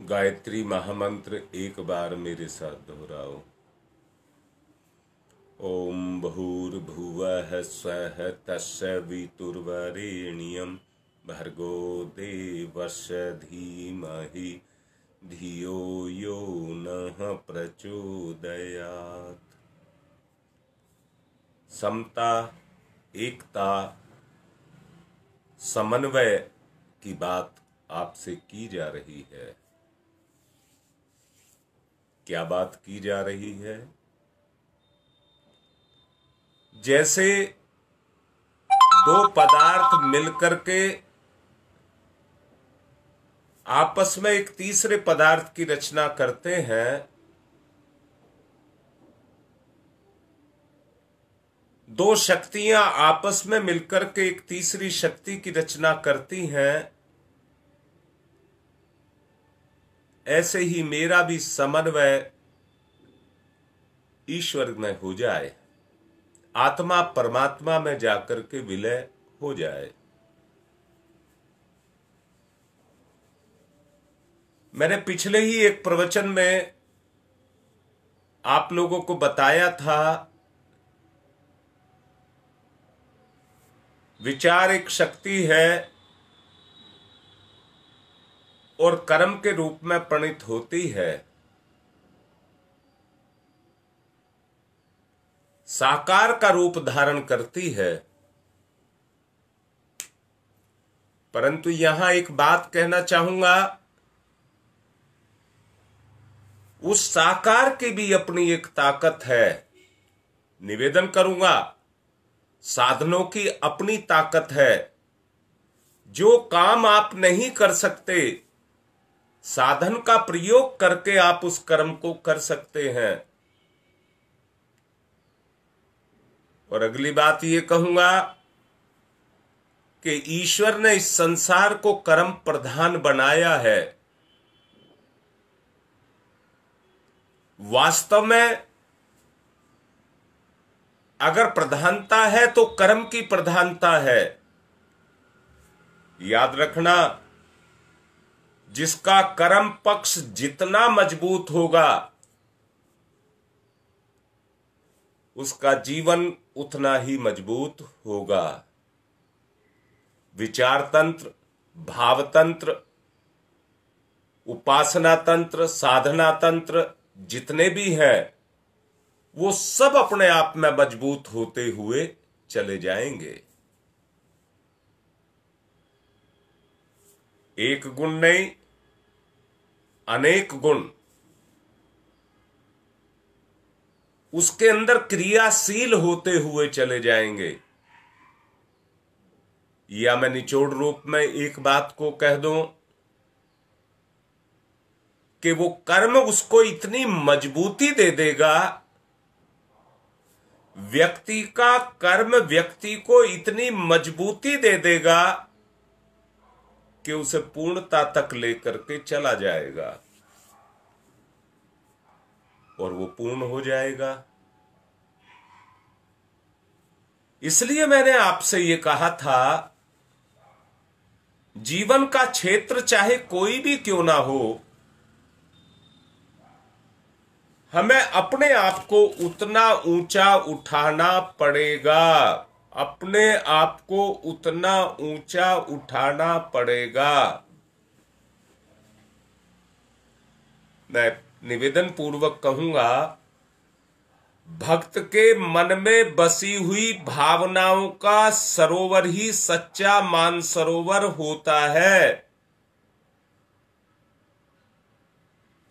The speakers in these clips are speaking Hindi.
गायत्री महामंत्र एक बार मेरे साथ दोहराओ। ओम भूर्भुवः स्वः तत्सवितुर्वरेण्यं भर्गो देवस्य धीमहि धियो यो नः प्रचोदयात्। समता, एकता, समन्वय की बात आपसे की जा रही है। क्या बात की जा रही है? जैसे दो पदार्थ मिलकर के आपस में एक तीसरे पदार्थ की रचना करते हैं, दो शक्तियां आपस में मिलकर के एक तीसरी शक्ति की रचना करती हैं, ऐसे ही मेरा भी समन्वय ईश्वर में हो जाए, आत्मा परमात्मा में जाकर के विलय हो जाए। मैंने पिछले ही एक प्रवचन में आप लोगों को बताया था, विचार एक शक्ति है और कर्म के रूप में परिणित होती है। साकार का रूप धारण करती है। परंतु यहां एक बात कहना चाहूंगा, उस साकार की भी अपनी एक ताकत है। निवेदन करूंगा, साधनों की अपनी ताकत है। जो काम आप नहीं कर सकते, साधन का प्रयोग करके आप उस कर्म को कर सकते हैं। और अगली बात ये कहूंगा कि ईश्वर ने इस संसार को कर्म प्रधान बनाया है। वास्तव में अगर प्रधानता है तो कर्म की प्रधानता है। याद रखना, जिसका कर्म पक्ष जितना मजबूत होगा, उसका जीवन उतना ही मजबूत होगा। विचार तंत्र, भाव तंत्र, उपासना तंत्र, साधना तंत्र जितने भी हैं, वो सब अपने आप में मजबूत होते हुए चले जाएंगे। एक गुण नहीं, अनेक गुण उसके अंदर क्रियाशील होते हुए चले जाएंगे। या मैं निचोड़ रूप में एक बात को कह दूं कि वो कर्म उसको इतनी मजबूती दे देगा, व्यक्ति का कर्म व्यक्ति को इतनी मजबूती दे देगा कि उसे पूर्णता तक लेकर के चला जाएगा और वो पूर्ण हो जाएगा। इसलिए मैंने आपसे ये कहा था, जीवन का क्षेत्र चाहे कोई भी क्यों ना हो, हमें अपने आप को उतना ऊंचा उठाना पड़ेगा। अपने आप को उतना ऊंचा उठाना पड़ेगा। मैं निवेदन पूर्वक कहूंगा, भक्त के मन में बसी हुई भावनाओं का सरोवर ही सच्चा मानसरोवर होता है।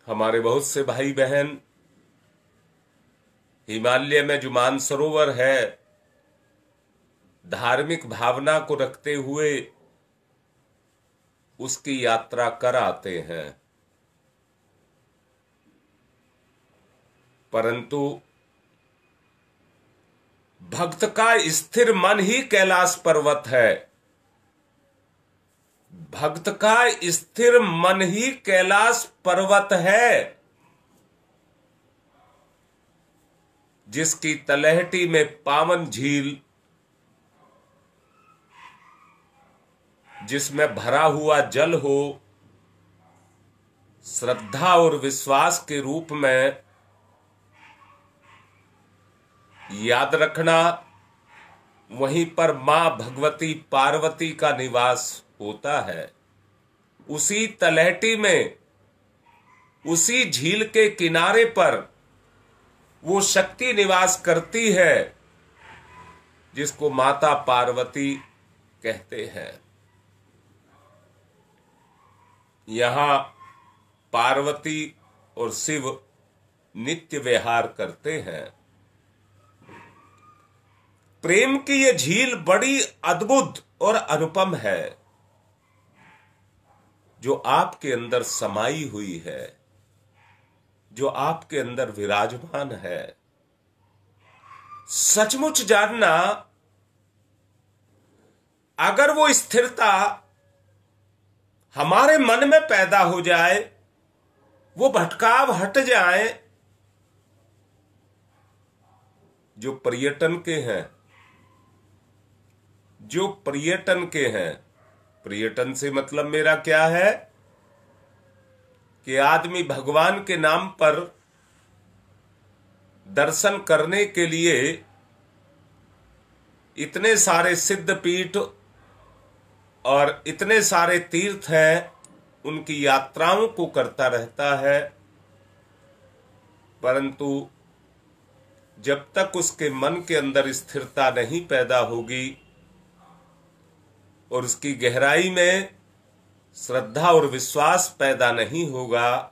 हमारे बहुत से भाई बहन हिमालय में जो मानसरोवर है, धार्मिक भावना को रखते हुए उसकी यात्रा कर आते हैं। परंतु भक्त का स्थिर मन ही कैलाश पर्वत है। भक्त का स्थिर मन ही कैलाश पर्वत है, जिसकी तलहटी में पावन झील, जिसमें भरा हुआ जल हो, श्रद्धा और विश्वास के रूप में याद रखना, वहीं पर मां भगवती पार्वती का निवास होता है। उसी तलहटी में, उसी झील के किनारे पर वो शक्ति निवास करती है जिसको माता पार्वती कहते हैं। यहां पार्वती और शिव नित्य विहार करते हैं। प्रेम की ये झील बड़ी अद्भुत और अनुपम है जो आपके अंदर समाई हुई है, जो आपके अंदर विराजमान है। सचमुच जानना, अगर वो स्थिरता हमारे मन में पैदा हो जाए, वो भटकाव हट जाए, जो पर्यटन के हैं, जो पर्यटन के हैं। पर्यटन से मतलब मेरा क्या है कि आदमी भगवान के नाम पर दर्शन करने के लिए इतने सारे सिद्ध पीठ और इतने सारे तीर्थ हैं, उनकी यात्राओं को करता रहता है, परंतु जब तक उसके मन के अंदर स्थिरता नहीं पैदा होगी और उसकी गहराई में श्रद्धा और विश्वास पैदा नहीं होगा।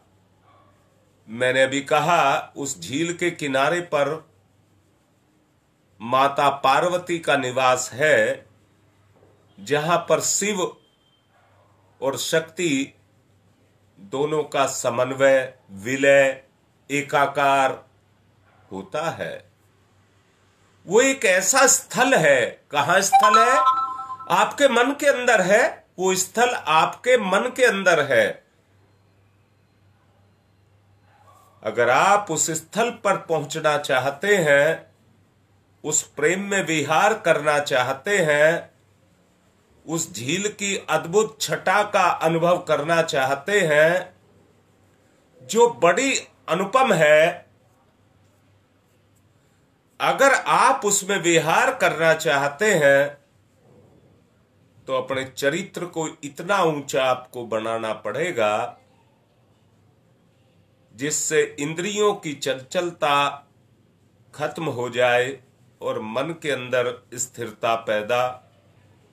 मैंने अभी कहा, उस झील के किनारे पर माता पार्वती का निवास है, जहां पर शिव और शक्ति दोनों का समन्वय, विलय, एकाकार होता है। वो एक ऐसा स्थल है। कहां स्थल है? आपके मन के अंदर है। वो स्थल आपके मन के अंदर है। अगर आप उस स्थल पर पहुंचना चाहते हैं, उस प्रेम में विहार करना चाहते हैं, उस झील की अद्भुत छटा का अनुभव करना चाहते हैं जो बड़ी अनुपम है, अगर आप उसमें विहार करना चाहते हैं तो अपने चरित्र को इतना ऊंचा आपको बनाना पड़ेगा जिससे इंद्रियों की चंचलता खत्म हो जाए और मन के अंदर स्थिरता पैदा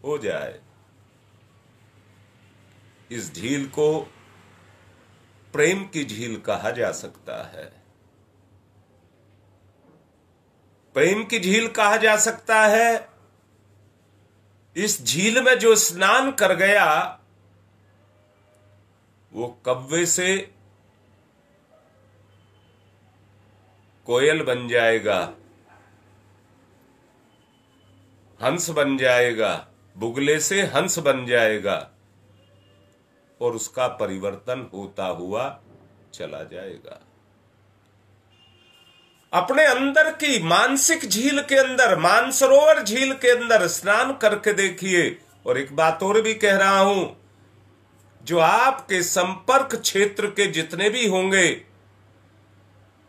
हो जाए। इस झील को प्रेम की झील कहा जा सकता है। प्रेम की झील कहा जा सकता है। इस झील में जो स्नान कर गया वो कव्वे से कोयल बन जाएगा, हंस बन जाएगा, बुगले से हंस बन जाएगा और उसका परिवर्तन होता हुआ चला जाएगा। अपने अंदर की मानसिक झील के अंदर, मानसरोवर झील के अंदर स्नान करके देखिए। और एक बात और भी कह रहा हूं, जो आपके संपर्क क्षेत्र के जितने भी होंगे,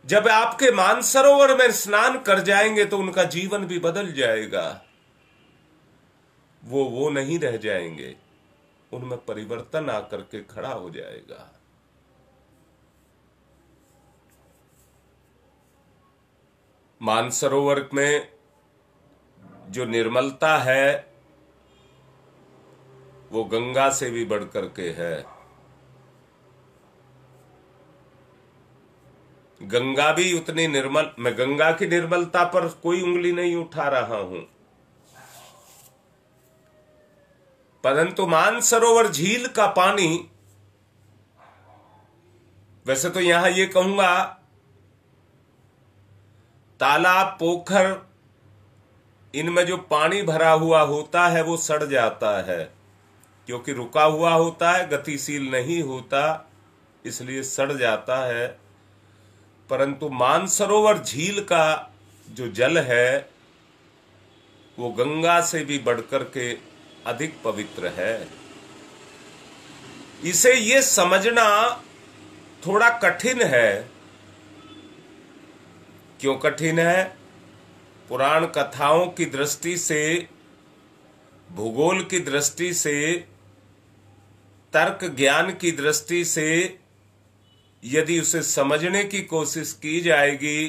जब आपके मानसरोवर में स्नान कर जाएंगे तो उनका जीवन भी बदल जाएगा। वो नहीं रह जाएंगे, उनमें परिवर्तन आकर के खड़ा हो जाएगा। मानसरोवर में जो निर्मलता है वो गंगा से भी बढ़कर के है। गंगा भी उतनी निर्मल, मैं गंगा की निर्मलता पर कोई उंगली नहीं उठा रहा हूं, परंतु मानसरोवर झील का पानी, वैसे तो यहां ये कहूंगा तालाब, पोखर, इनमें जो पानी भरा हुआ होता है वो सड़ जाता है, क्योंकि रुका हुआ होता है, गतिशील नहीं होता, इसलिए सड़ जाता है। परंतु मानसरोवर झील का जो जल है वो गंगा से भी बढ़कर के अधिक पवित्र है। इसे ये समझना थोड़ा कठिन है। क्यों कठिन है? पुराण कथाओं की दृष्टि से, भूगोल की दृष्टि से, तर्क ज्ञान की दृष्टि से यदि उसे समझने की कोशिश की जाएगी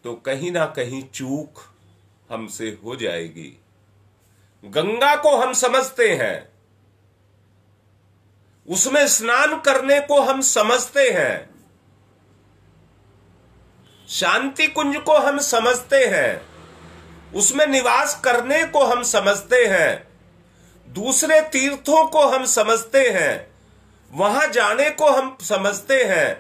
तो कहीं ना कहीं चूक हमसे हो जाएगी। गंगा को हम समझते हैं, उसमें स्नान करने को हम समझते हैं, शांति कुंज को हम समझते हैं, उसमें निवास करने को हम समझते हैं, दूसरे तीर्थों को हम समझते हैं, वहां जाने को हम समझते हैं,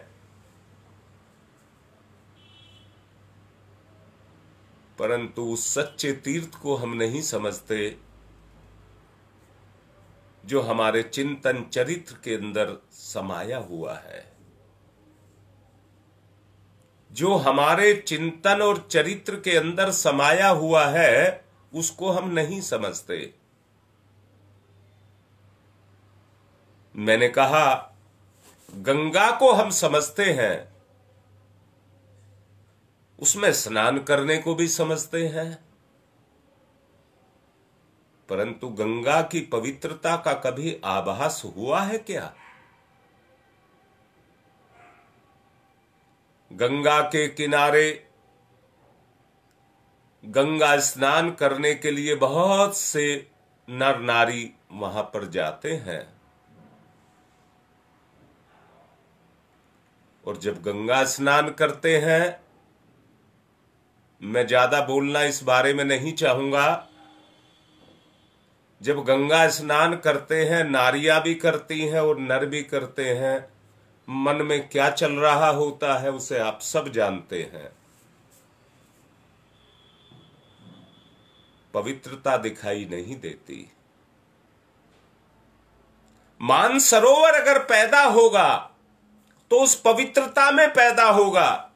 परंतु उस सच्चे तीर्थ को हम नहीं समझते जो हमारे चिंतन चरित्र के अंदर समाया हुआ है। जो हमारे चिंतन और चरित्र के अंदर समाया हुआ है उसको हम नहीं समझते। मैंने कहा गंगा को हम समझते हैं, उसमें स्नान करने को भी समझते हैं, परंतु गंगा की पवित्रता का कभी आभास हुआ है क्या? गंगा के किनारे गंगा स्नान करने के लिए बहुत से नर नारी वहां पर जाते हैं, और जब गंगा स्नान करते हैं, मैं ज्यादा बोलना इस बारे में नहीं चाहूंगा, जब गंगा स्नान करते हैं, नारियां भी करती हैं और नर भी करते हैं, मन में क्या चल रहा होता है उसे आप सब जानते हैं। पवित्रता दिखाई नहीं देती। मानसरोवर अगर पैदा होगा तो उस पवित्रता में पैदा होगा,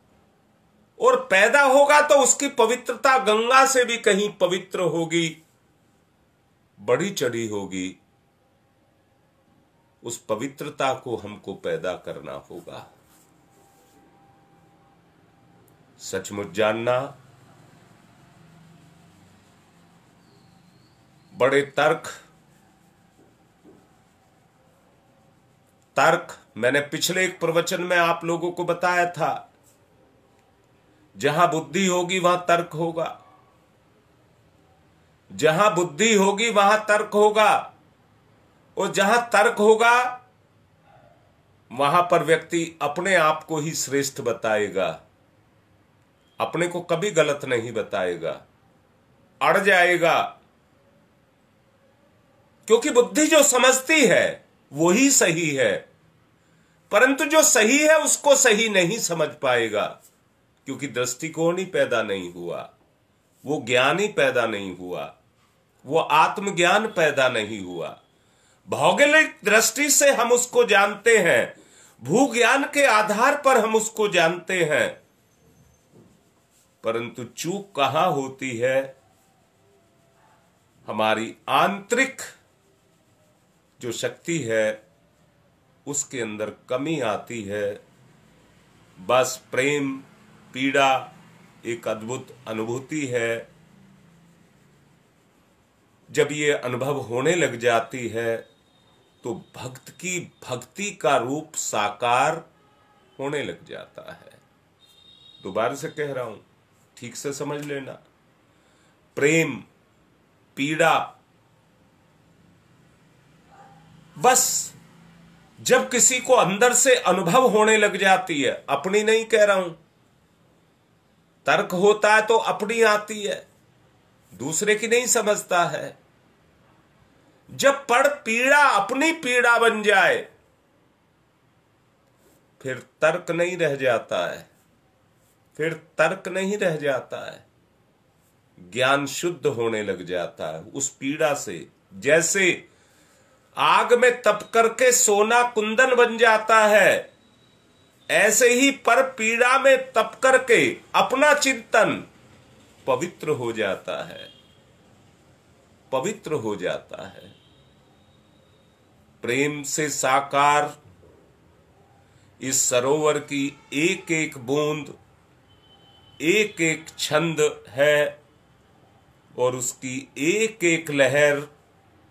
और पैदा होगा तो उसकी पवित्रता गंगा से भी कहीं पवित्र होगी, बड़ी चढ़ी होगी। उस पवित्रता को हमको पैदा करना होगा। सचमुच जानना, बड़े तर्क मैंने पिछले एक प्रवचन में आप लोगों को बताया था, जहां बुद्धि होगी वहां तर्क होगा, जहां बुद्धि होगी वहां तर्क होगा, और जहां तर्क होगा वहां पर व्यक्ति अपने आप को ही श्रेष्ठ बताएगा, अपने को कभी गलत नहीं बताएगा, अड़ जाएगा। क्योंकि बुद्धि जो समझती है वही सही है, परंतु जो सही है उसको सही नहीं समझ पाएगा, क्योंकि दृष्टिकोण ही पैदा नहीं हुआ, वो ज्ञान ही पैदा नहीं हुआ, वो आत्मज्ञान पैदा नहीं हुआ। भौगोलिक दृष्टि से हम उसको जानते हैं, भूज्ञान के आधार पर हम उसको जानते हैं, परंतु चूक कहां होती है? हमारी आंतरिक जो शक्ति है उसके अंदर कमी आती है। बस प्रेम पीड़ा एक अद्भुत अनुभूति है। जब ये अनुभव होने लग जाती है तो भक्त की भक्ति का रूप साकार होने लग जाता है। दोबारा से कह रहा हूं, ठीक से समझ लेना। प्रेम पीड़ा, बस जब किसी को अंदर से अनुभव होने लग जाती है, अपनी नहीं कह रहा हूं, तर्क होता है तो अपनी आती है, दूसरे की नहीं समझता है। जब पर पीड़ा अपनी पीड़ा बन जाए फिर तर्क नहीं रह जाता है, फिर तर्क नहीं रह जाता है, ज्ञान शुद्ध होने लग जाता है उस पीड़ा से। जैसे आग में तप करके सोना कुंदन बन जाता है, ऐसे ही पर पीड़ा में तप करके अपना चिंतन पवित्र हो जाता है, पवित्र हो जाता है। प्रेम से साकार इस सरोवर की एक एक बूंद एक एक छंद है और उसकी एक एक लहर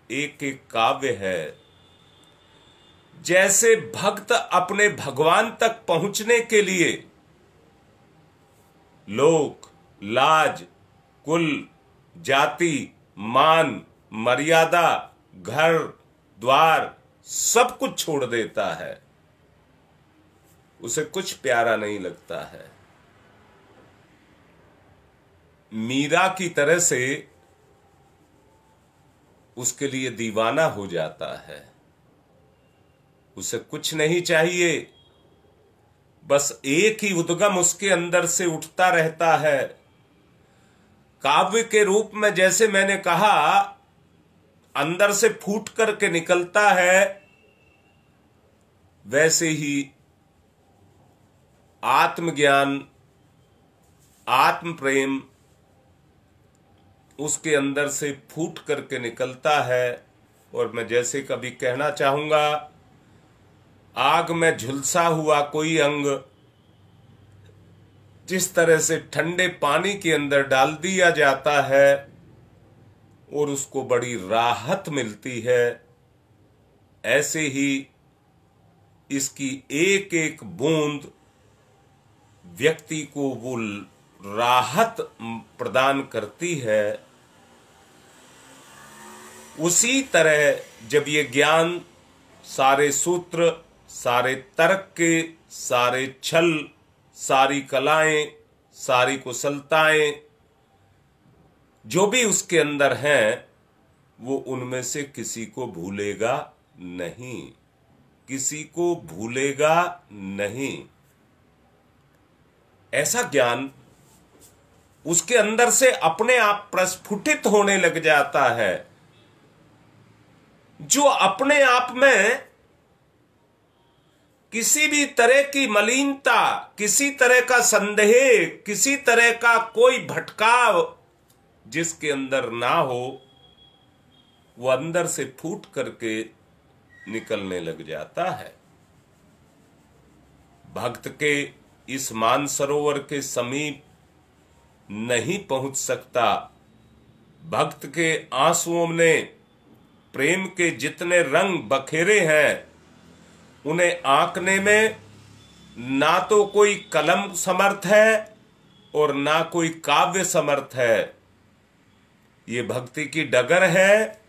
एक एक काव्य है। जैसे भक्त अपने भगवान तक पहुंचने के लिए लोक, लाज, कुल, जाति, मान, मर्यादा, घर द्वार सब कुछ छोड़ देता है, उसे कुछ प्यारा नहीं लगता है। मीरा की तरह से उसके लिए दीवाना हो जाता है। उसे कुछ नहीं चाहिए, बस एक ही उद्गम उसके अंदर से उठता रहता है। काव्य के रूप में जैसे मैंने कहा अंदर से फूट करके निकलता है, वैसे ही आत्मज्ञान, आत्म प्रेम उसके अंदर से फूट करके निकलता है। और मैं जैसे कभी कहना चाहूंगा, आग में झुलसा हुआ कोई अंग जिस तरह से ठंडे पानी के अंदर डाल दिया जाता है और उसको बड़ी राहत मिलती है, ऐसे ही इसकी एक एक बूंद व्यक्ति को वो राहत प्रदान करती है। उसी तरह जब ये ज्ञान, सारे सूत्र, सारे तर्क के, सारे छल, सारी कलाएं, सारी कुशलताएं जो भी उसके अंदर हैं, वो उनमें से किसी को भूलेगा नहीं, किसी को भूलेगा नहीं। ऐसा ज्ञान उसके अंदर से अपने आप प्रस्फुटित होने लग जाता है, जो अपने आप में किसी भी तरह की मलिनता, किसी तरह का संदेह, किसी तरह का कोई भटकाव जिसके अंदर ना हो, वो अंदर से फूट करके निकलने लग जाता है। भक्त के इस मानसरोवर के समीप नहीं पहुंच सकता। भक्त के आंसुओं ने प्रेम के जितने रंग बखेरे हैं, उन्हें आंकने में ना तो कोई कलम समर्थ है और ना कोई काव्य समर्थ है। ये भक्ति की डगर है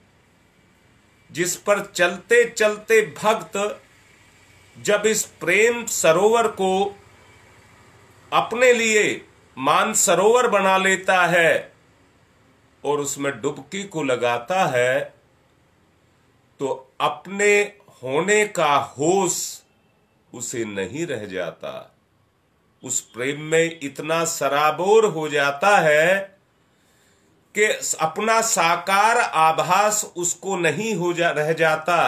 जिस पर चलते चलते भक्त जब इस प्रेम सरोवर को अपने लिए मानसरोवर बना लेता है और उसमें डुबकी को लगाता है, तो अपने होने का होश उसे नहीं रह जाता। उस प्रेम में इतना सराबोर हो जाता है कि अपना साकार आभास उसको नहीं रह जाता।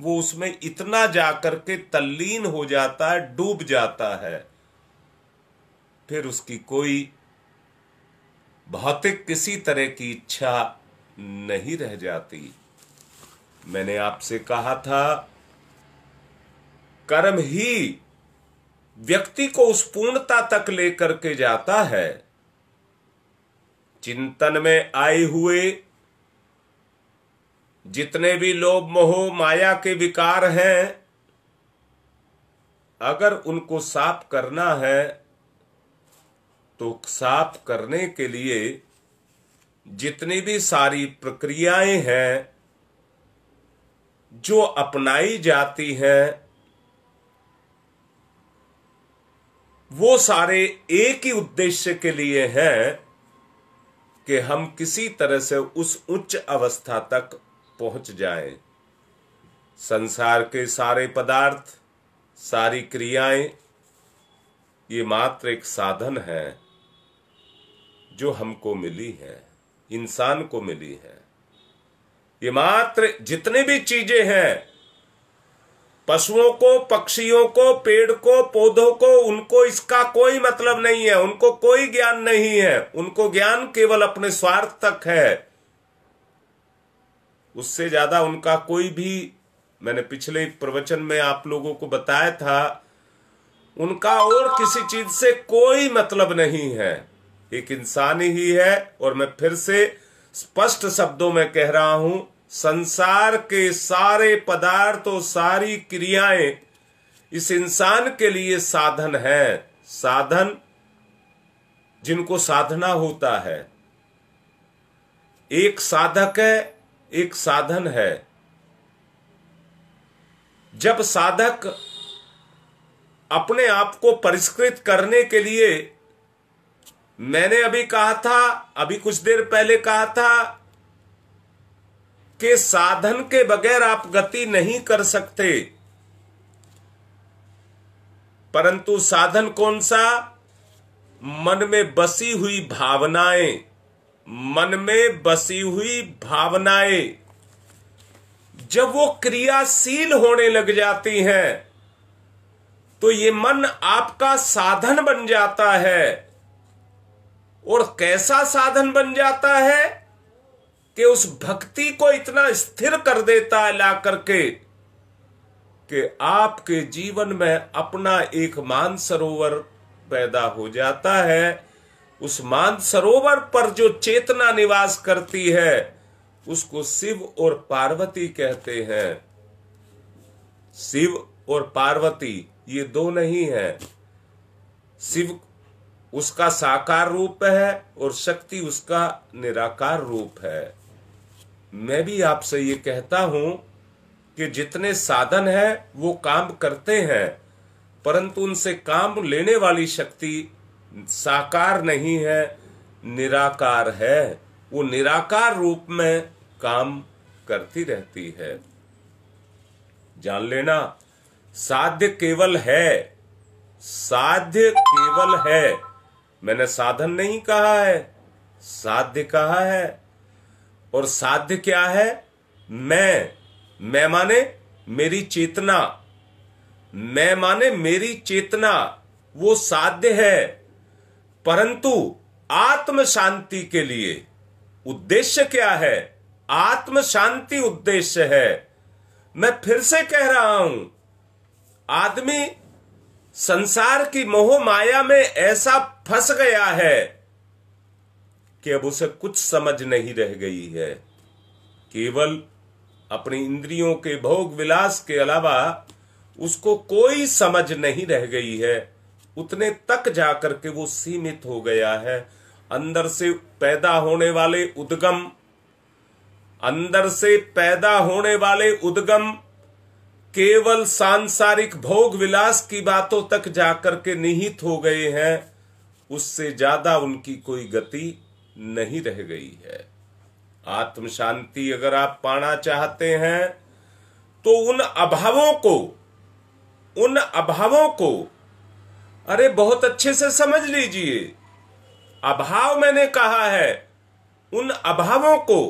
वो उसमें इतना जाकर के तल्लीन हो जाता है, डूब जाता है। फिर उसकी कोई भौतिक किसी तरह की इच्छा नहीं रह जाती। मैंने आपसे कहा था, कर्म ही व्यक्ति को उस पूर्णता तक लेकर के जाता है। चिंतन में आए हुए जितने भी लोभ, मोह, माया के विकार हैं, अगर उनको साफ करना है तो साफ करने के लिए जितनी भी सारी प्रक्रियाएं हैं जो अपनाई जाती हैं, वो सारे एक ही उद्देश्य के लिए हैं कि हम किसी तरह से उस उच्च अवस्था तक पहुंच जाएं। संसार के सारे पदार्थ, सारी क्रियाएं, ये मात्र एक साधन है जो हमको मिली है, इंसान को मिली है। ये मात्र जितनी भी चीजें हैं, पशुओं को, पक्षियों को, पेड़ को, पौधों को, उनको इसका कोई मतलब नहीं है, उनको कोई ज्ञान नहीं है। उनको ज्ञान केवल अपने स्वार्थ तक है, उससे ज्यादा उनका कोई भी। मैंने पिछले प्रवचन में आप लोगों को बताया था, उनका और किसी चीज से कोई मतलब नहीं है, एक इंसान ही है। और मैं फिर से स्पष्ट शब्दों में कह रहा हूं, संसार के सारे पदार्थ और सारी क्रियाएं इस इंसान के लिए साधन है, साधन जिनको साधना होता है। एक साधक है, एक साधन है। जब साधक अपने आप को परिष्कृत करने के लिए, मैंने अभी कहा था, अभी कुछ देर पहले कहा था कि साधन के बगैर आप गति नहीं कर सकते, परंतु साधन कौन सा? मन में बसी हुई भावनाएं, मन में बसी हुई भावनाएं जब वो क्रियाशील होने लग जाती हैं तो ये मन आपका साधन बन जाता है। और कैसा साधन बन जाता है कि उस भक्ति को इतना स्थिर कर देता है ला करके कि आपके जीवन में अपना एक मानसरोवर पैदा हो जाता है। उस मानसरोवर पर जो चेतना निवास करती है उसको शिव और पार्वती कहते हैं। शिव और पार्वती ये दो नहीं है, शिव उसका साकार रूप है और शक्ति उसका निराकार रूप है। मैं भी आपसे ये कहता हूं कि जितने साधन है वो काम करते हैं, परंतु उनसे काम लेने वाली शक्ति साकार नहीं है, निराकार है। वो निराकार रूप में काम करती रहती है। जान लेना, साध्य केवल है, साध्य केवल है। मैंने साधन नहीं कहा है, साध्य कहा है। और साध्य क्या है? मैं माने मेरी चेतना, मैं माने मेरी चेतना, वो साध्य है। परंतु आत्म शांति के लिए उद्देश्य क्या है? आत्म शांति उद्देश्य है। मैं फिर से कह रहा हूं, आदमी संसार की मोह माया में ऐसा फंस गया है कि अब उसे कुछ समझ नहीं रह गई है। केवल अपनी इंद्रियों के भोग विलास के अलावा उसको कोई समझ नहीं रह गई है। उतने तक जाकर के वो सीमित हो गया है। अंदर से पैदा होने वाले उद्गम, अंदर से पैदा होने वाले उद्गम केवल सांसारिक भोग विलास की बातों तक जाकर के निहित हो गए हैं। उससे ज्यादा उनकी कोई गति नहीं रह गई है। आत्म शांति अगर आप पाना चाहते हैं तो उन अभावों को अरे बहुत अच्छे से समझ लीजिए। अभाव मैंने कहा है उन अभावों को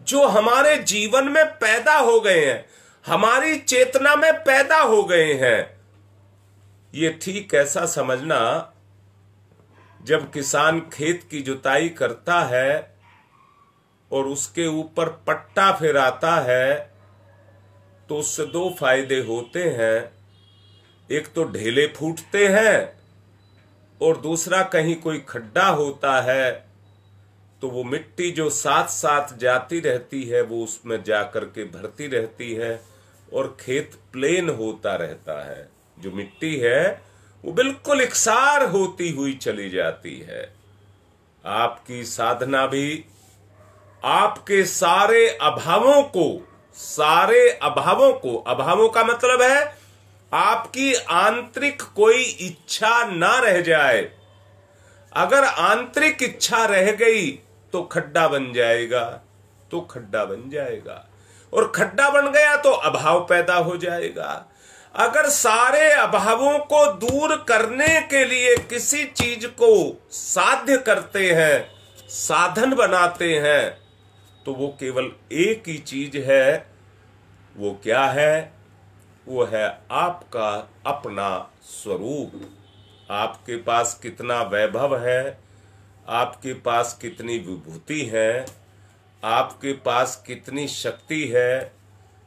जो हमारे जीवन में पैदा हो गए हैं, हमारी चेतना में पैदा हो गए हैं। ये ठीक ऐसा समझना, जब किसान खेत की जुताई करता है और उसके ऊपर पट्टा फिराता है तो उससे दो फायदे होते हैं। एक तो ढेले फूटते हैं और दूसरा कहीं कोई खड्डा होता है तो वो मिट्टी जो साथ साथ जाती रहती है वो उसमें जाकर के भरती रहती है और खेत प्लेन होता रहता है। जो मिट्टी है वो बिल्कुल इकसार होती हुई चली जाती है। आपकी साधना भी आपके सारे अभावों का मतलब है आपकी आंतरिक कोई इच्छा ना रह जाए। अगर आंतरिक इच्छा रह गई तो खड्डा बन जाएगा, और खड्डा बन गया तो अभाव पैदा हो जाएगा। अगर सारे अभावों को दूर करने के लिए किसी चीज को साध्य करते हैं, साधन बनाते हैं, तो वो केवल एक ही चीज है। वो क्या है? वो है आपका अपना स्वरूप। आपके पास कितना वैभव है, आपके पास कितनी विभूति है, आपके पास कितनी शक्ति है,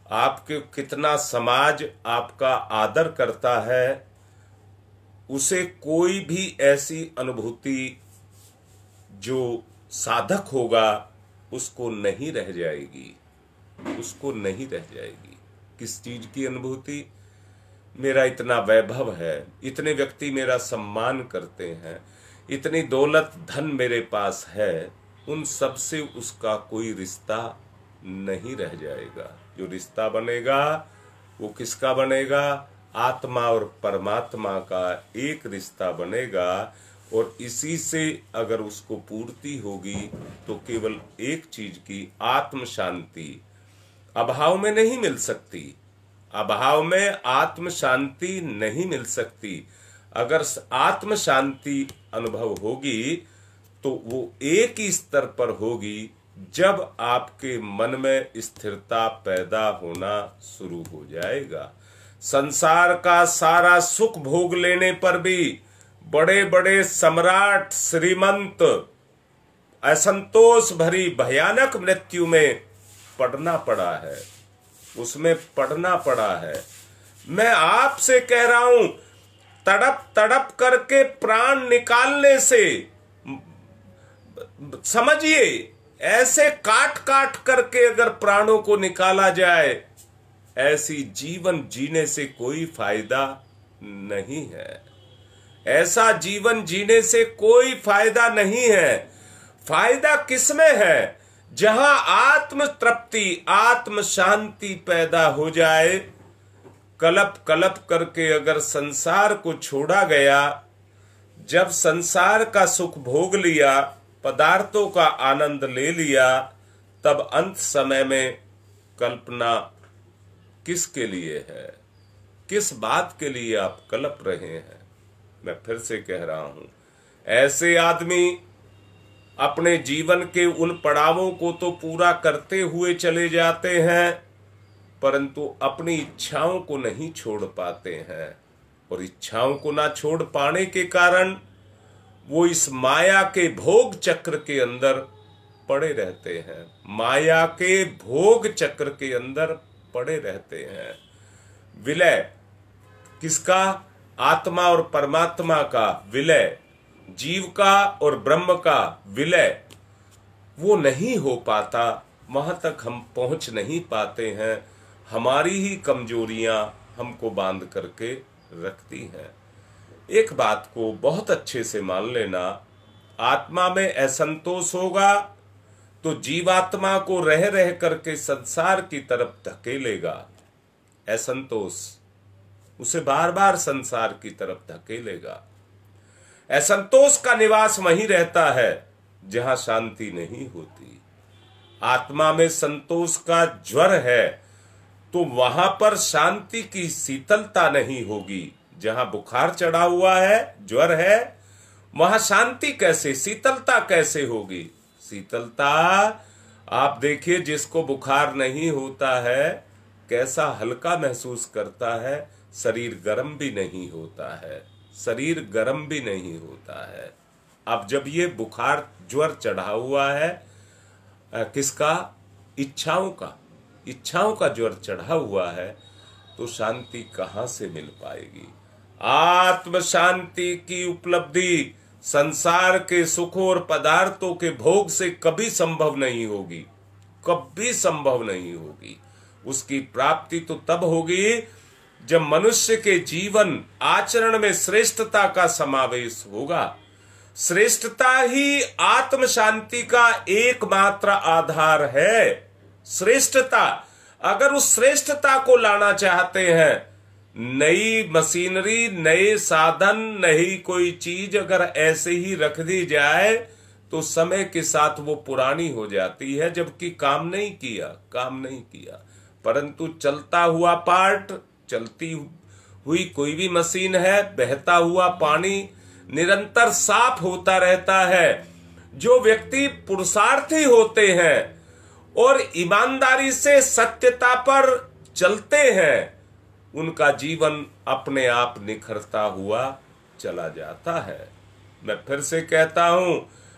आपके कितना समाज आपका आदर करता है, उसे कोई भी ऐसी अनुभूति जो साधक होगा उसको नहीं रह जाएगी, उसको नहीं रह जाएगी। किस चीज की अनुभूति? मेरा इतना वैभव है, इतने व्यक्ति मेरा सम्मान करते हैं, इतनी दौलत धन मेरे पास है, उन सब से उसका कोई रिश्ता नहीं रह जाएगा। जो रिश्ता बनेगा वो किसका बनेगा? आत्मा और परमात्मा का एक रिश्ता बनेगा, और इसी से अगर उसको पूर्ति होगी तो केवल एक चीज की, आत्म शांति। अभाव में नहीं मिल सकती, अभाव में आत्म शांति नहीं मिल सकती। अगर आत्म शांति अनुभव होगी तो वो एक ही स्तर पर होगी जब आपके मन में स्थिरता पैदा होना शुरू हो जाएगा। संसार का सारा सुख भोग लेने पर भी बड़े बड़े सम्राट, श्रीमंत असंतोष भरी भयानक मृत्यु में पड़ना पड़ा है, उसमें पड़ना पड़ा है। मैं आपसे कह रहा हूं, तड़प तड़प करके प्राण निकालने से, समझिए ऐसे काट काट करके अगर प्राणों को निकाला जाए, ऐसी जीवन जीने से कोई फायदा नहीं है। ऐसा जीवन जीने से कोई फायदा नहीं है। फायदा किसमें है? जहां आत्म तृप्ति, आत्म शांति पैदा हो जाए। कलप कलप करके अगर संसार को छोड़ा गया, जब संसार का सुख भोग लिया, पदार्थों का आनंद ले लिया, तब अंत समय में कल्पना किसके लिए है? किस बात के लिए आप कलप रहे हैं? मैं फिर से कह रहा हूं, ऐसे आदमी अपने जीवन के उन पड़ावों को तो पूरा करते हुए चले जाते हैं, परंतु अपनी इच्छाओं को नहीं छोड़ पाते हैं, और इच्छाओं को ना छोड़ पाने के कारण वो इस माया के भोग चक्र के अंदर पड़े रहते हैं। माया के भोग चक्र के अंदर पड़े रहते हैं। विलय किसका? आत्मा और परमात्मा का विलय, जीव का और ब्रह्म का विलय वो नहीं हो पाता। वहां तक हम पहुंच नहीं पाते हैं। हमारी ही कमजोरियां हमको बांध करके रखती हैं। एक बात को बहुत अच्छे से मान लेना, आत्मा में असंतोष होगा तो जीवात्मा को रह रह करके संसार की तरफ धकेलेगा। असंतोष उसे बार बार संसार की तरफ धकेलेगा। असंतोष का निवास वहीं रहता है जहां शांति नहीं होती। आत्मा में संतोष का ज्वर है तो वहां पर शांति की शीतलता नहीं होगी। जहां बुखार चढ़ा हुआ है, ज्वर है, वहां शांति कैसे, शीतलता कैसे होगी? शीतलता आप देखिए, जिसको बुखार नहीं होता है कैसा हल्का महसूस करता है। शरीर गर्म भी नहीं होता है, शरीर गर्म भी नहीं होता है। अब जब ये बुखार ज्वर चढ़ा हुआ है, किसका? इच्छाओं का, इच्छाओं का ज्वर चढ़ा हुआ है, तो शांति कहां से मिल पाएगी? आत्म शांति की उपलब्धि संसार के सुखों और पदार्थों के भोग से कभी संभव नहीं होगी, कभी संभव नहीं होगी। उसकी प्राप्ति तो तब होगी जब मनुष्य के जीवन आचरण में श्रेष्ठता का समावेश होगा। श्रेष्ठता ही आत्म शांति का एकमात्र आधार है। श्रेष्ठता, अगर उस श्रेष्ठता को लाना चाहते हैं, नई मशीनरी, नए साधन, नई कोई चीज अगर ऐसे ही रख दी जाए तो समय के साथ वो पुरानी हो जाती है, जबकि काम नहीं किया। परंतु चलता हुआ पार्ट, चलती हुई कोई भी मशीन है, बहता हुआ पानी निरंतर साफ होता रहता है। जो व्यक्ति पुरुषार्थी होते हैं और ईमानदारी से सत्यता पर चलते हैं, उनका जीवन अपने आप निखरता हुआ चला जाता है। मैं फिर से कहता हूं,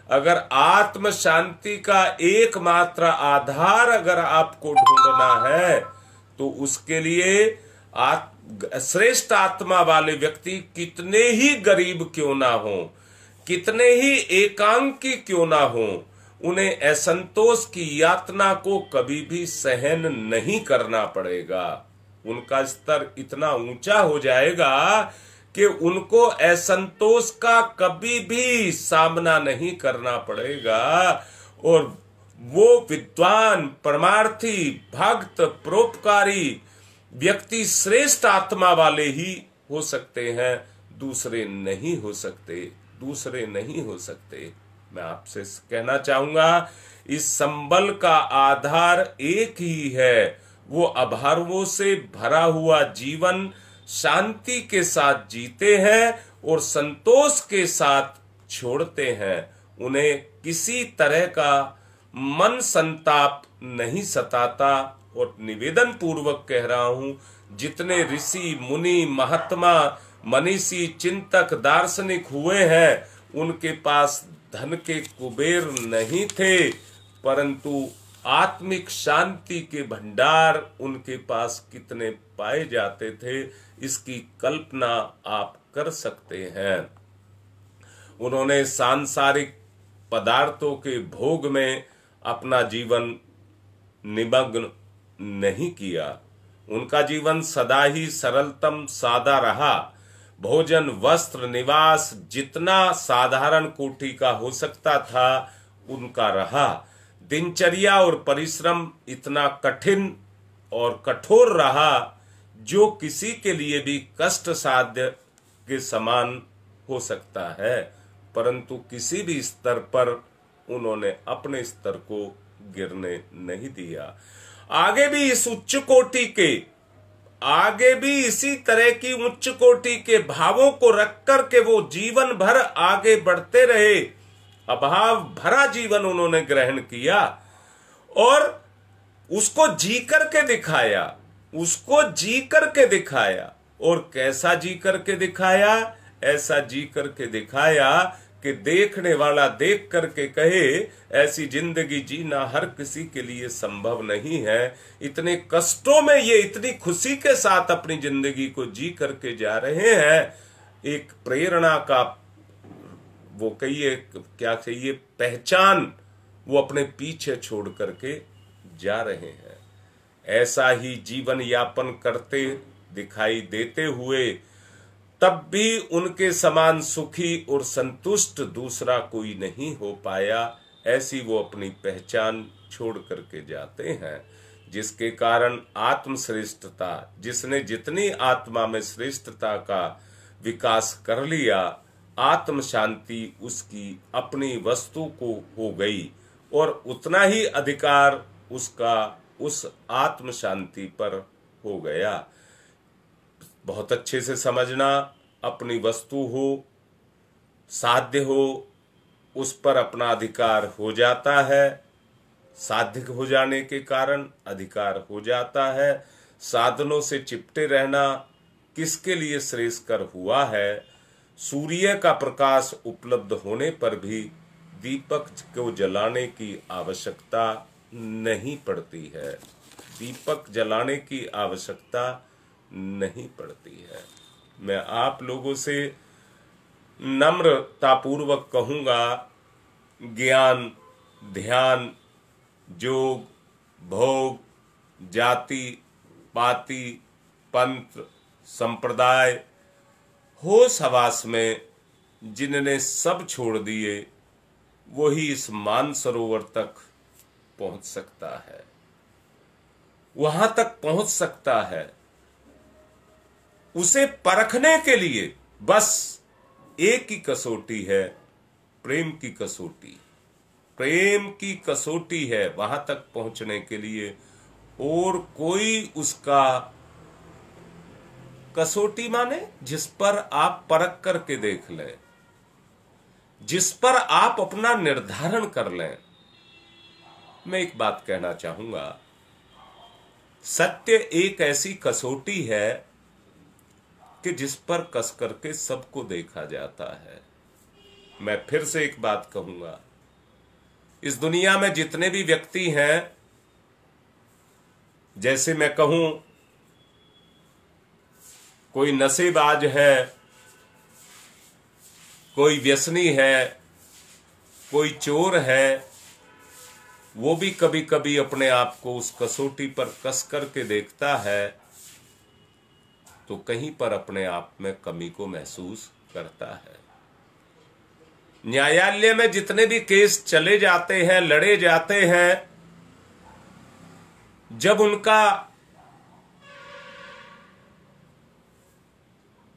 अगर आत्म शांति का एकमात्र आधार अगर आपको ढूंढना है तो उसके लिए श्रेष्ठ आत्मा वाले व्यक्ति कितने ही गरीब क्यों ना हो, कितने ही एकांकी क्यों ना हो, उन्हें असंतोष की यातना को कभी भी सहन नहीं करना पड़ेगा। उनका स्तर इतना ऊंचा हो जाएगा कि उनको असंतोष का कभी भी सामना नहीं करना पड़ेगा, और वो विद्वान, परमार्थी, भक्त, परोपकारी व्यक्ति श्रेष्ठ आत्मा वाले ही हो सकते हैं, दूसरे नहीं हो सकते, दूसरे नहीं हो सकते। मैं आपसे कहना चाहूंगा, इस संबल का आधार एक ही है। वो अभावों से भरा हुआ जीवन शांति के साथ जीते हैं और संतोष के साथ छोड़ते हैं। उन्हें किसी तरह का मन संताप नहीं सताता। और निवेदन पूर्वक कह रहा हूं, जितने ऋषि, मुनि, महात्मा, मनीषी, चिंतक, दार्शनिक हुए हैं, उनके पास धन के कुबेर नहीं थे, परंतु आत्मिक शांति के भंडार उनके पास कितने पाए जाते थे, इसकी कल्पना आप कर सकते हैं। उन्होंने सांसारिक पदार्थों के भोग में अपना जीवन निमग्न नहीं किया। उनका जीवन सदा ही सरलतम सादा रहा। भोजन, वस्त्र, निवास जितना साधारण कोटि का हो सकता था उनका रहा। दिनचर्या और परिश्रम इतना कठिन और कठोर रहा जो किसी के लिए भी कष्ट साध्य के समान हो सकता है, परंतु किसी भी स्तर पर उन्होंने अपने स्तर को गिरने नहीं दिया। आगे भी इस उच्च कोटि के, आगे भी इसी तरह की उच्च कोटि के भावों को रख कर के वो जीवन भर आगे बढ़ते रहे। अभाव भरा जीवन उन्होंने ग्रहण किया और उसको जी करके दिखाया, उसको जी करके दिखाया। और कैसा जी करके दिखाया? ऐसा जी करके दिखाया कि देखने वाला देख करके कहे, ऐसी जिंदगी जीना हर किसी के लिए संभव नहीं है। इतने कष्टों में ये इतनी खुशी के साथ अपनी जिंदगी को जी करके जा रहे हैं। एक प्रेरणा का, वो कहिए क्या कहिए, पहचान वो अपने पीछे छोड़ करके जा रहे हैं। ऐसा ही जीवन यापन करते दिखाई देते हुए तब भी उनके समान सुखी और संतुष्ट दूसरा कोई नहीं हो पाया। ऐसी वो अपनी पहचान छोड़ करके जाते हैं, जिसके कारण आत्मश्रेष्ठता, जिसने जितनी आत्मा में श्रेष्ठता का विकास कर लिया, आत्म शांति उसकी अपनी वस्तु को हो गई और उतना ही अधिकार उसका उस आत्म शांति पर हो गया। बहुत अच्छे से समझना, अपनी वस्तु हो, साध्य हो, उस पर अपना अधिकार हो जाता है। साध्य हो जाने के कारण अधिकार हो जाता है। साधनों से चिपटे रहना किसके लिए श्रेयस्कर हुआ है? सूर्य का प्रकाश उपलब्ध होने पर भी दीपक को जलाने की आवश्यकता नहीं पड़ती है। दीपक जलाने की आवश्यकता नहीं पड़ती है। मैं आप लोगों से नम्रतापूर्वक कहूँगा, ज्ञान, ध्यान, जोग, भोग, जाति, पाति, पंथ, संप्रदाय, होश हवास में जिनने सब छोड़ दिए, वही इस मानसरोवर तक पहुंच सकता है, वहां तक पहुंच सकता है। उसे परखने के लिए बस एक ही कसौटी है, प्रेम की कसौटी। प्रेम की कसौटी है वहां तक पहुंचने के लिए, और कोई उसका कसौटी माने जिस पर आप परख करके देख लें, जिस पर आप अपना निर्धारण कर लें। मैं एक बात कहना चाहूंगा, सत्य एक ऐसी कसौटी है कि जिस पर कस करके सबको देखा जाता है। मैं फिर से एक बात कहूंगा, इस दुनिया में जितने भी व्यक्ति हैं, जैसे मैं कहूं कोई नशेबाज है, कोई व्यसनी है, कोई चोर है, वो भी कभी कभी अपने आप को उस कसौटी पर कस करके देखता है तो कहीं पर अपने आप में कमी को महसूस करता है। न्यायालय में जितने भी केस चले जाते हैं, लड़े जाते हैं, जब उनका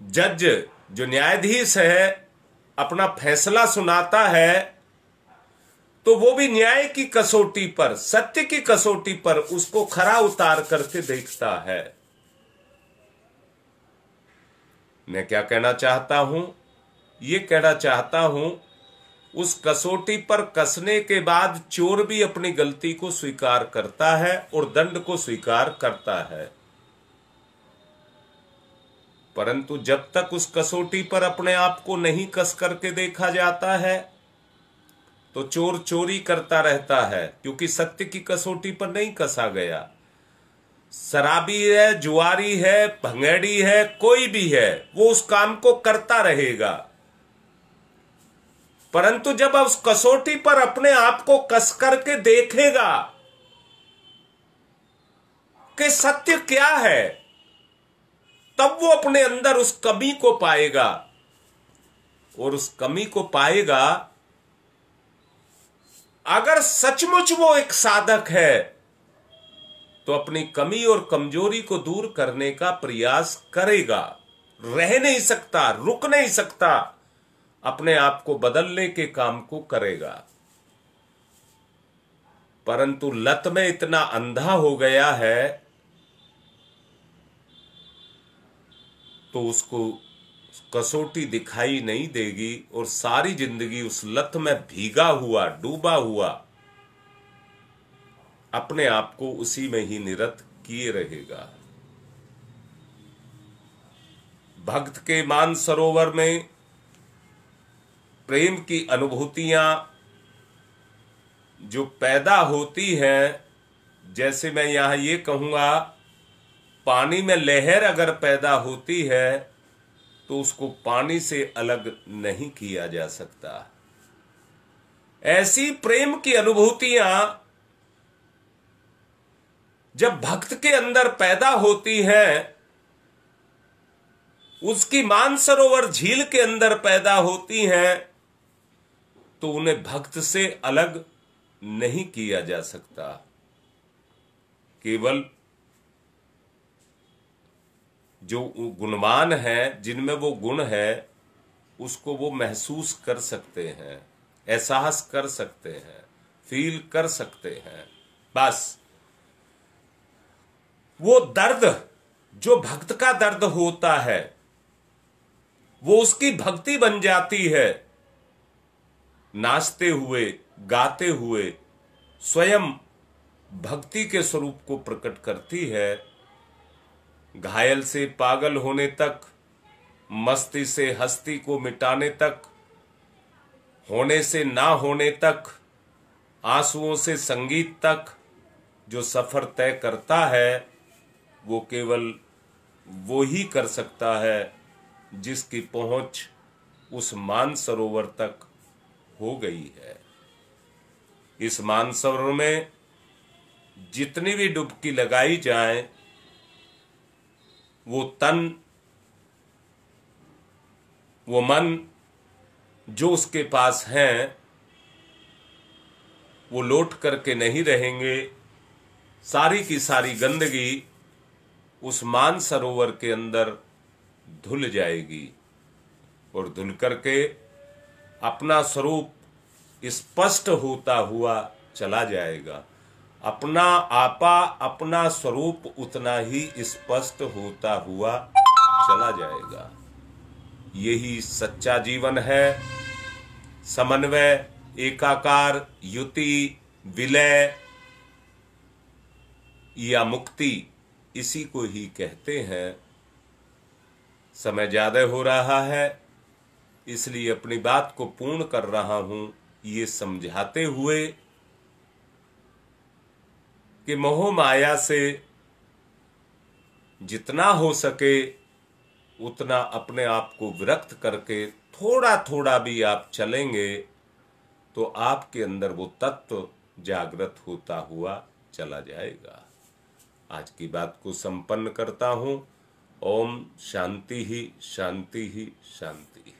जज, जो न्यायाधीश है, अपना फैसला सुनाता है तो वो भी न्याय की कसौटी पर, सत्य की कसौटी पर उसको खरा उतार करके देखता है। मैं क्या कहना चाहता हूं? ये कहना चाहता हूं, उस कसौटी पर कसने के बाद चोर भी अपनी गलती को स्वीकार करता है और दंड को स्वीकार करता है। परंतु जब तक उस कसौटी पर अपने आप को नहीं कस करके देखा जाता है तो चोर चोरी करता रहता है, क्योंकि सत्य की कसौटी पर नहीं कसा गया। शराबी है, जुआरी है, भंगेड़ी है, कोई भी है, वो उस काम को करता रहेगा। परंतु जब उस कसौटी पर अपने आप को कस करके देखेगा कि सत्य क्या है, तब वो अपने अंदर उस कमी को पाएगा। और उस कमी को पाएगा, अगर सचमुच वो एक साधक है तो अपनी कमी और कमजोरी को दूर करने का प्रयास करेगा। रह नहीं सकता, रुक नहीं सकता, अपने आप को बदलने के काम को करेगा। परंतु लत में इतना अंधा हो गया है तो उसको कसौटी दिखाई नहीं देगी और सारी जिंदगी उस लत में भीगा हुआ, डूबा हुआ अपने आप को उसी में ही निरत किए रहेगा। भक्त के मानसरोवर में प्रेम की अनुभूतियां जो पैदा होती हैं, जैसे मैं यहां ये कहूंगा, पानी में लहर अगर पैदा होती है तो उसको पानी से अलग नहीं किया जा सकता। ऐसी प्रेम की अनुभूतियां जब भक्त के अंदर पैदा होती हैं, उसकी मानसरोवर झील के अंदर पैदा होती हैं, तो उन्हें भक्त से अलग नहीं किया जा सकता। केवल जो गुणवान है, जिनमें वो गुण है, उसको वो महसूस कर सकते हैं, एहसास कर सकते हैं, फील कर सकते हैं। बस वो दर्द जो भक्त का दर्द होता है, वो उसकी भक्ति बन जाती है। नाचते हुए, गाते हुए स्वयं भक्ति के स्वरूप को प्रकट करती है। घायल से पागल होने तक, मस्ती से हस्ती को मिटाने तक, होने से ना होने तक, आंसुओं से संगीत तक जो सफर तय करता है, वो केवल वो ही कर सकता है जिसकी पहुंच उस मानसरोवर तक हो गई है। इस मानसरोवर में जितनी भी डुबकी लगाई जाए, वो तन, वो मन जो उसके पास हैं, वो लौट करके नहीं रहेंगे। सारी की सारी गंदगी उस मानसरोवर के अंदर धुल जाएगी और धुल करके अपना स्वरूप स्पष्ट होता हुआ चला जाएगा। अपना आपा, अपना स्वरूप उतना ही स्पष्ट होता हुआ चला जाएगा। यही सच्चा जीवन है। समन्वय, एकाकार, युति, विलय या मुक्ति, इसी को ही कहते हैं। समय ज्यादा हो रहा है, इसलिए अपनी बात को पूर्ण कर रहा हूं, ये समझाते हुए कि मोह माया से जितना हो सके उतना अपने आप को विरक्त करके थोड़ा थोड़ा भी आप चलेंगे तो आपके अंदर वो तत्व जागृत होता हुआ चला जाएगा। आज की बात को संपन्न करता हूं। ओम शांति ही शांति ही शांति।